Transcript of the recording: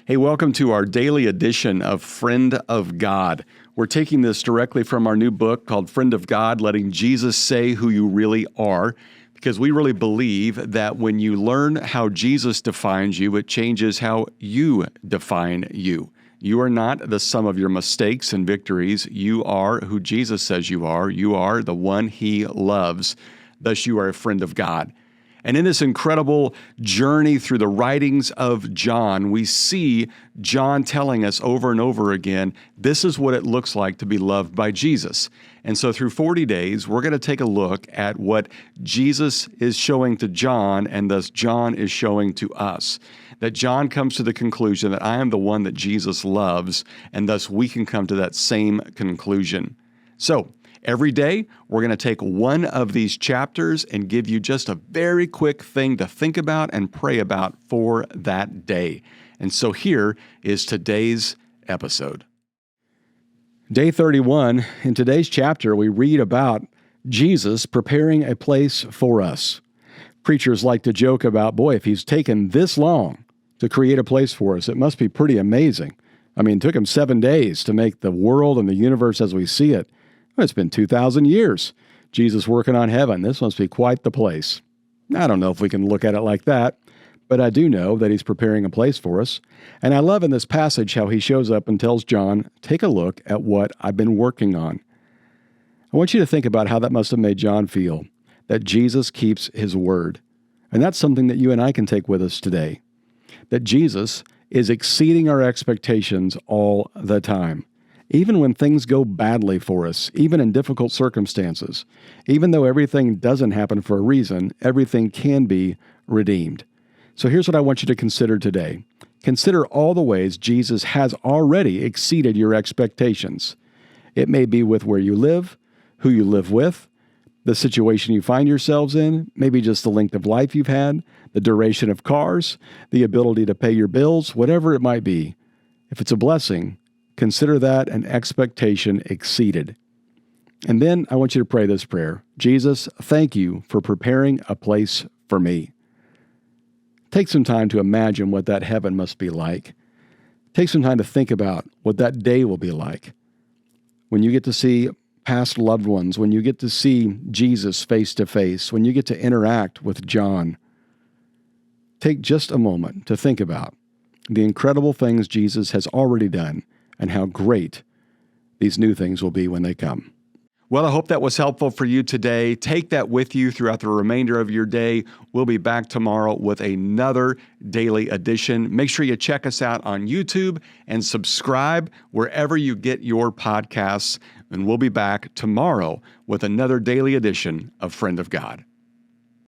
Hey, welcome to our daily edition of Friend of God. We're taking this directly from our new book called Friend of God, Letting Jesus Say Who You Really Are, because we really believe that when you learn how Jesus defines you, it changes how you define you. You are not the sum of your mistakes and victories. You are who Jesus says you are. You are the one He loves. Thus, you are a friend of God. And in this incredible journey through the writings of John, we see John telling us over and over again, this is what it looks like to be loved by Jesus. And so through 40 days, we're going to take a look at what Jesus is showing to John, and thus John is showing to us. That John comes to the conclusion that I am the one that Jesus loves, and thus we can come to that same conclusion. So, every day, we're going to take one of these chapters and give you just a very quick thing to think about and pray about for that day. And so here is today's episode. Day 31. In today's chapter, we read about Jesus preparing a place for us. Preachers like to joke about, boy, if He's taken this long to create a place for us, it must be pretty amazing. I mean, it took Him 7 days to make the world and the universe as we see it. Well, it's been 2,000 years. Jesus working on heaven. This must be quite the place. I don't know if we can look at it like that, but I do know that He's preparing a place for us. And I love in this passage how He shows up and tells John, take a look at what I've been working on. I want you to think about how that must have made John feel, that Jesus keeps His word. And that's something that you and I can take with us today, that Jesus is exceeding our expectations all the time. Even when things go badly for us, even in difficult circumstances, even though everything doesn't happen for a reason, everything can be redeemed. So here's what I want you to consider today. Consider all the ways Jesus has already exceeded your expectations. It may be with where you live, who you live with, the situation you find yourselves in, maybe just the length of life you've had, the duration of cars, the ability to pay your bills, whatever it might be. If it's a blessing, consider that an expectation exceeded. And then I want you to pray this prayer. Jesus, thank you for preparing a place for me. Take some time to imagine what that heaven must be like. Take some time to think about what that day will be like. When you get to see past loved ones, when you get to see Jesus face to face, when you get to interact with John. Take just a moment to think about the incredible things Jesus has already done and how great these new things will be when they come. Well, I hope that was helpful for you today. Take that with you throughout the remainder of your day. We'll be back tomorrow with another daily edition. Make sure you check us out on YouTube and subscribe wherever you get your podcasts. And we'll be back tomorrow with another daily edition of Friend of God.